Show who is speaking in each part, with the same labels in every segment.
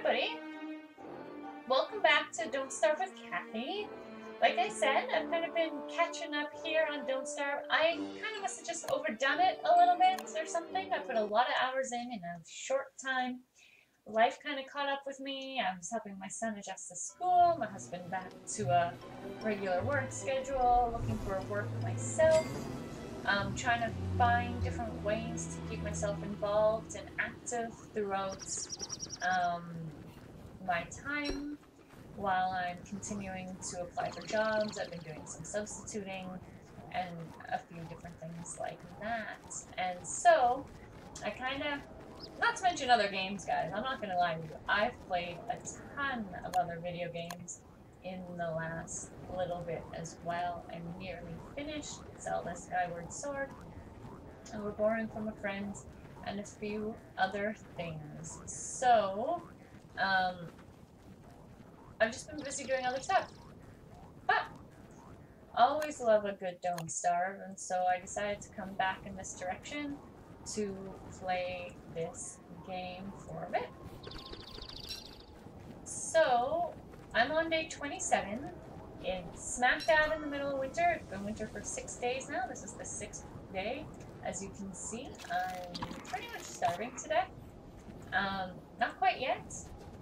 Speaker 1: everybody! Welcome back to Don't Starve with Kathy. Like I said, I've kind of been catching up here on Don't Starve. I kind of must have just overdone it a little bit or something. I put a lot of hours in a short time. Life kind of caught up with me. I was helping my son adjust to school, my husband back to a regular work schedule, looking for work myself. Trying to find different ways to keep myself involved and active throughout my time while I'm continuing to apply for jobs. I've been doing some substituting and a few different things like that. And so, I kind of, not to mention other games, guys, I'm not going to lie to you, I've played a ton of other video games in the last little bit as well. I'm nearly finished Zelda Skyward Sword, and we're borrowing from a friend, and a few other things. So, I've just been busy doing other stuff. But, always love a good Don't Starve, and so I decided to come back in this direction to play this game for a bit. So, I'm on day 27. It's smack dab in the middle of winter. It's been winter for 6 days now. This is the 6th day. As you can see, I'm pretty much starving today. Not quite yet,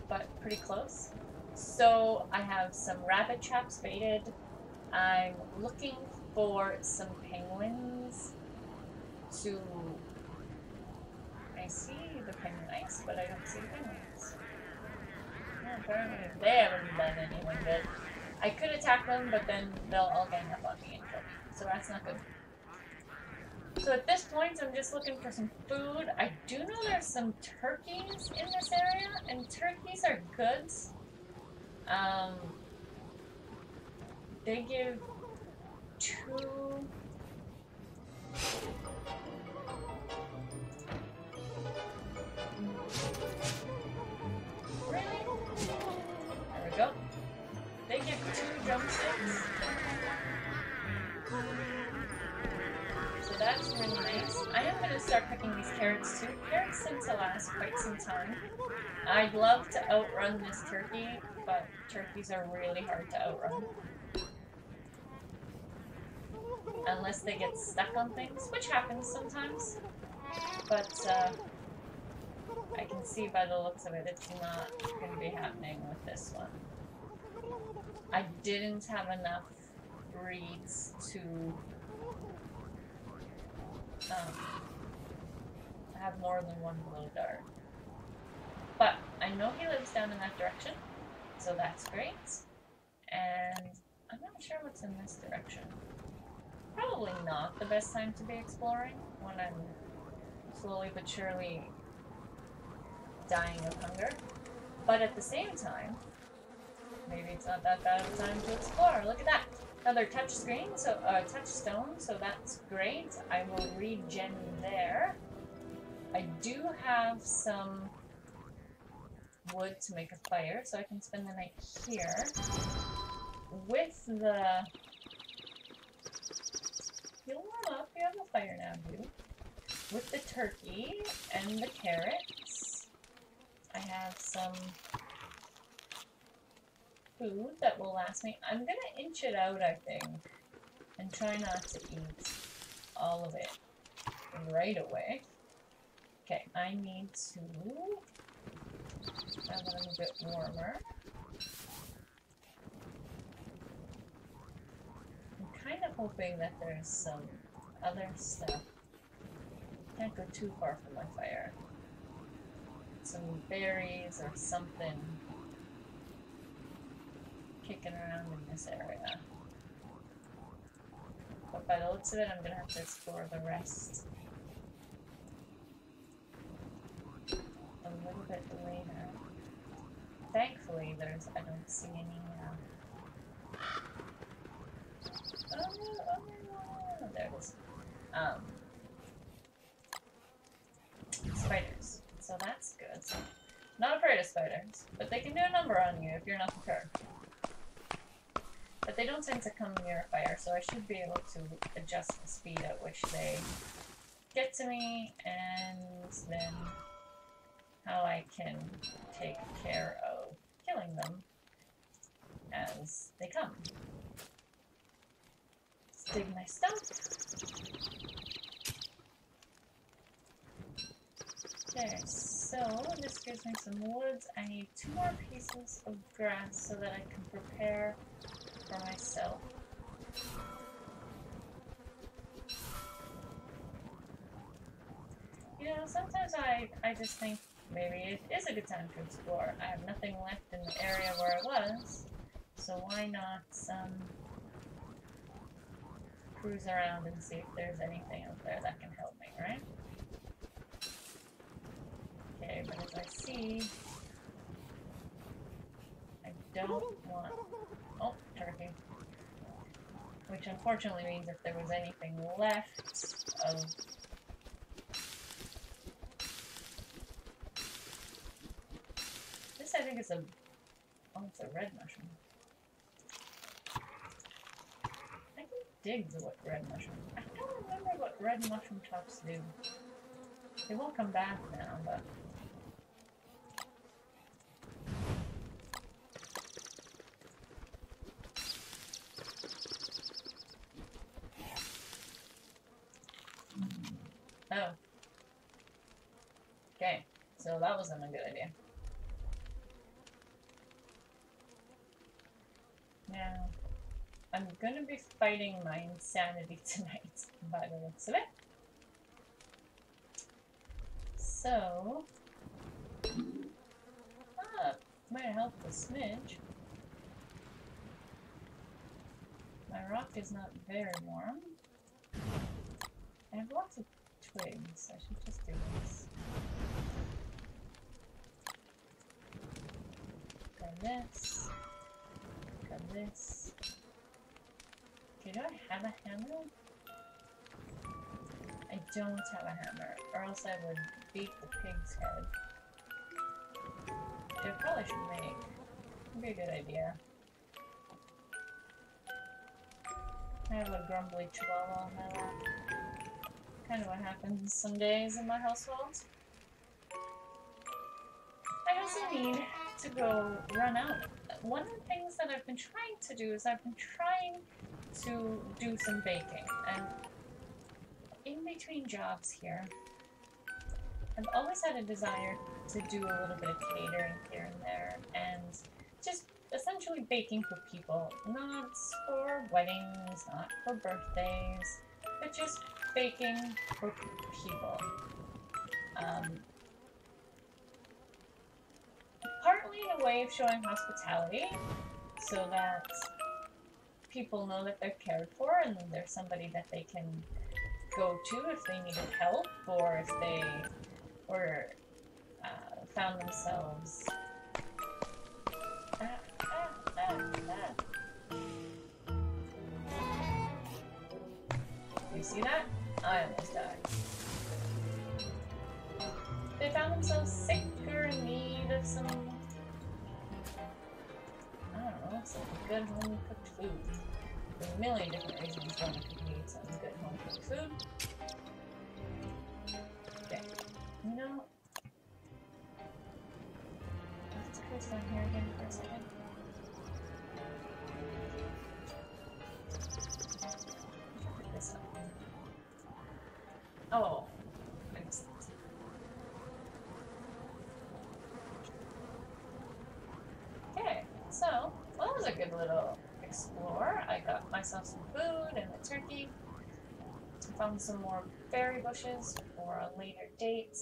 Speaker 1: but pretty close. So I have some rabbit traps baited. I'm looking for some penguins to... I see the penguin ice, but I don't see the penguins. Apparently they haven't done anyone good. I could attack them, but then they'll all gang up on me and kill me. So that's not good. So at this point, I'm just looking for some food. I do know there's some turkeys in this area, and turkeys are good. They give 2... Really? There we go. They give 2 drumsticks. So that's really nice. I am going to start picking these carrots too. Carrots seem to last quite some time. I'd love to outrun this turkey, but turkeys are really hard to outrun. Unless they get stuck on things, which happens sometimes. But I can see by the looks of it, it's not going to be happening with this one. I didn't have enough breeds to have more than one glow dart. But I know he lives down in that direction, so that's great. And I'm not sure what's in this direction. Probably not the best time to be exploring when I'm slowly but surely dying of hunger. But at the same time, maybe it's not that bad of a time to explore. Look at that! Another touchstone, so that's great. I will regen there. I do have some wood to make a fire, so I can spend the night here. With the... You'll warm up, you have a fire now, dude. With the turkey and the carrots, I have some food that will last me. I'm gonna inch it out, I think, and try not to eat all of it right away. Okay, I need to have it a little bit warmer. I'm kind of hoping that there's some other stuff. Can't go too far from my fire. Some berries or something kicking around in this area. But by the looks of it, I'm gonna have to explore the rest a little bit later. Thankfully, I don't see any, there it is. Spiders. So that's good. Not afraid of spiders, but they can do a number on you if you're not prepared. But they don't tend to come near a fire, so I should be able to adjust the speed at which they get to me, and then how I can take care of killing them as they come. Let's dig my stuff. Okay, so this gives me some woods. I need 2 more pieces of grass so that I can prepare for myself. You know, sometimes I just think maybe it is a good time to explore. I have nothing left in the area where I was, so why not cruise around and see if there's anything out there that can help me, right? Okay, but as I see, I don't want... Oh, turkey. Which unfortunately means if there was anything left of... This I think is a... Oh, it's a red mushroom. I can dig the red mushroom. I don't remember what red mushroom tops do. They won't come back now, but... Oh. Okay, so that wasn't a good idea. Now, I'm gonna be fighting my insanity tonight, by the looks of it. So... might help a smidge. My rock is not very warm. I have lots of twigs. I should just do this. Got this. Got this. Okay, do I have a hammer? I don't have a hammer, or else I would beat the pig's head. Which I probably should make. Would be a good idea. I have a grumbly chihuahua on my lap. Kind of what happens some days in my household. I also need to go run out. One of the things that I've been trying to do is I've been trying to do some baking, and in between jobs here, I've always had a desire to do a little bit of catering here and there, and just essentially baking for people, not for weddings, not for birthdays, but just baking for people. Partly in a way of showing hospitality, so that people know that they're cared for and there's somebody that they can go to if they needed help, or if they were found themselves... You see that? I almost died. They found themselves sick or in need of some... I don't know, some good home cooked food. There's a million different reasons why you could need some good home cooked food. Okay. You know... Let's cruise down here again for a second. Pick this up. Oh, I missed it. Okay, so, well, that was a good little explore. I got myself some food and a turkey. Found some more berry bushes for a later date.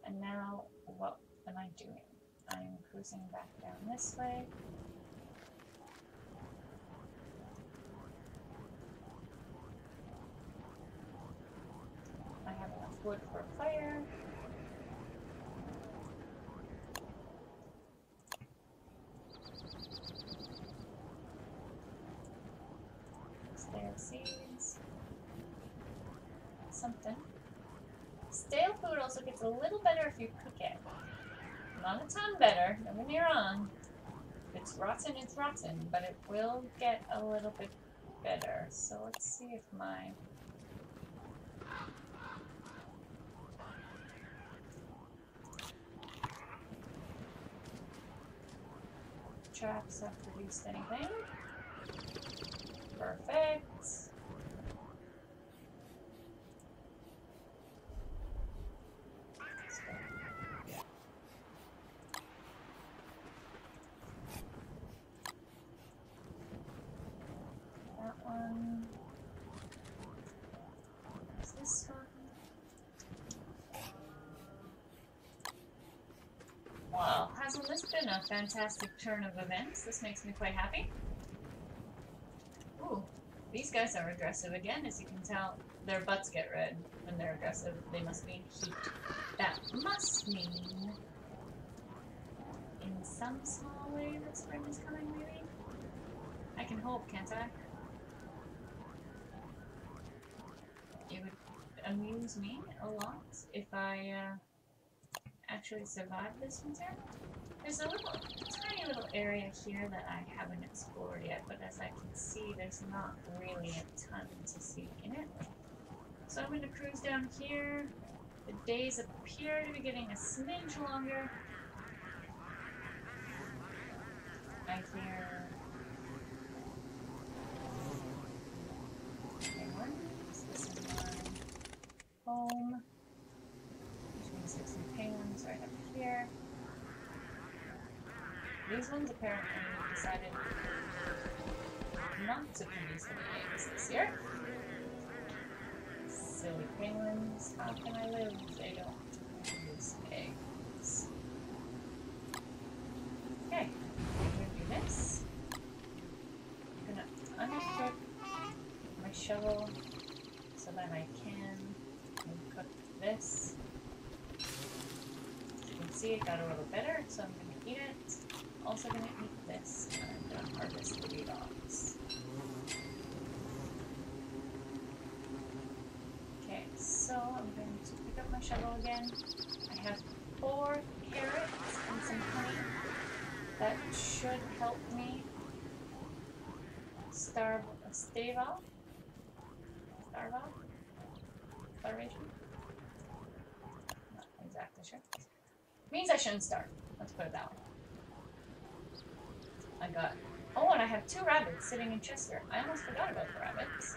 Speaker 1: And now, what am I doing? I'm cruising back down this way. I have enough wood for a fire. Stale seeds. Something. Stale food also gets a little better if you cook it. Not a ton better, don't get me wrong. If it's rotten, but it will get a little bit better. So let's see if my... traps have produced anything. Perfect. That one. What's this one? Well, hasn't this been a fantastic turn of events? This makes me quite happy. Ooh, these guys are aggressive again. As you can tell, their butts get red when they're aggressive. They must be in heat. That must mean, in some small way, that spring is coming, maybe? I can hope, can't I? It would amuse me a lot if I actually survived this winter. There's a little, tiny little area here that I haven't explored yet, but as I can see, there's not really a ton to see in it. So I'm going to cruise down here. The days appear to be getting a smidge longer. I hear penguins. This is my home. Which means there's some penguins right up here. These ones apparently decided not to produce any eggs this year. Silly penguins, how can I live if they don't produce eggs? Okay, I'm gonna do this. I'm gonna unequip my shovel so that I can cook this. As you can see, it got a little better, so I'm gonna eat it. Also gonna eat this, and I'm gonna harvest the dogs. Okay, so I'm going to pick up my shovel again. I have 4 carrots and some honey. That should help me stave off? Starvation? Not exactly sure. Means I shouldn't starve. Let's put it that way. I got... Oh, and I have 2 rabbits sitting in Chester. I almost forgot about the rabbits.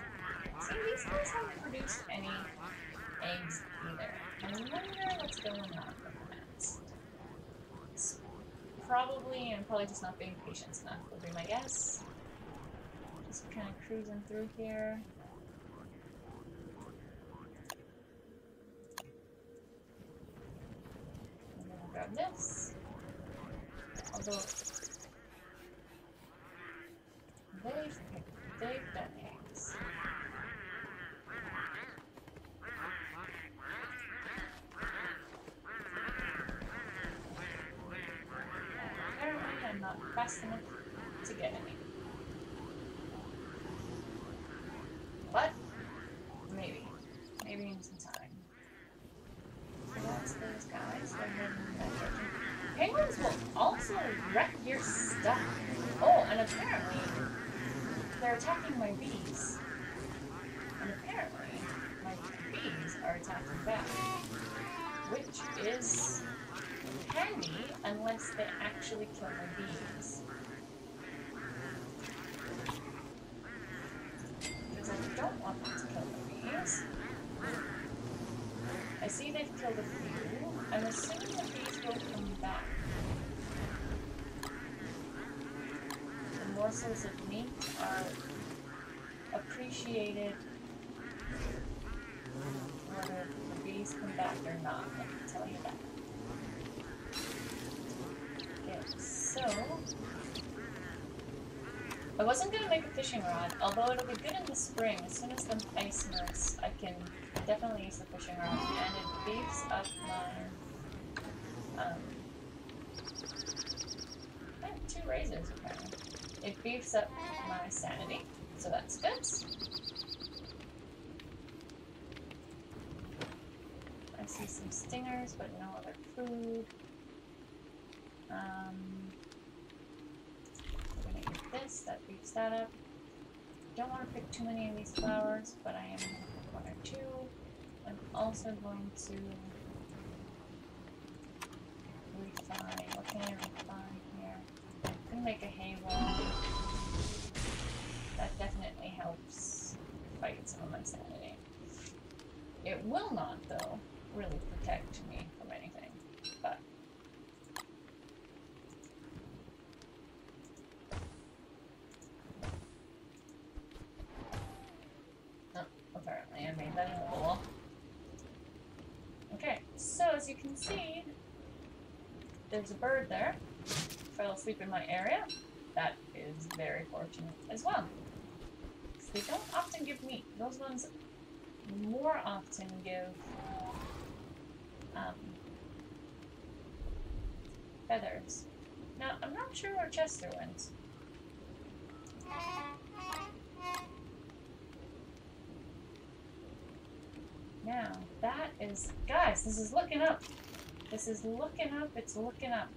Speaker 1: See, these guys haven't produced any eggs either. I wonder what's going on with that. It's probably, and probably just not being patient enough would be my guess. Just kind of cruising through here. I'm gonna grab this. Although they've done eggs. Apparently I'm not fast enough to get any. But maybe in some time. So that's those guys. They're heading in that direction. Penguins will also wreck your stuff. Oh, and apparently they're attacking my bees. And apparently my bees are attacking back. Which is handy unless they actually kill my bees. Because I don't want them to kill my bees. I see they've killed a few. I'm assuming the bees will come back. The morsels of meat are appreciated whether the bees come back or not. I can tell you that. Okay, so I wasn't going to make a fishing rod, although it'll be good in the spring. As soon as the ice melts, I can definitely use the fishing rod, and it beefs up my, I have 2 razors apparently. It beefs up my sanity, so that's good. I see some stingers, but no other food. We're gonna eat this, that beefs that up. Don't want to pick too many of these flowers, but I am going to pick 1 or 2. I'm also going to refine. What can I refine here? I'm can make a hay wall. That definitely helps fight some of my sanity. It will not, though, really protect me from anything, but... Oh, apparently I made that in the bowl. Okay, so as you can see, there's a bird there. Fell asleep in my area. That is very fortunate as well. They don't often give meat. Those ones more often give feathers. Now, I'm not sure where Chester went. Now, that is... Guys, this is looking up. This is looking up. It's looking up.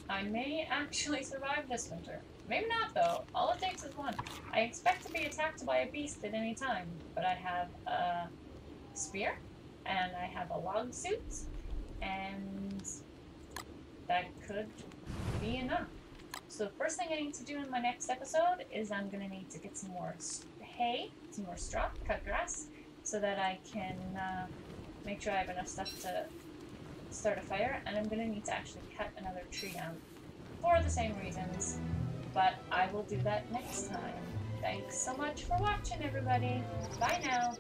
Speaker 1: I may actually survive this winter. Maybe not, though. All it takes is one. I expect to be attacked by a beast at any time, but I have a spear, and I have a log suit, and that could be enough. So the first thing I need to do in my next episode is I'm going to need to get some more hay, some more straw, cut grass, so that I can make sure I have enough stuff to start a fire, and I'm going to need to actually cut another tree down for the same reasons, but I will do that next time. Thanks so much for watching, everybody. Bye now.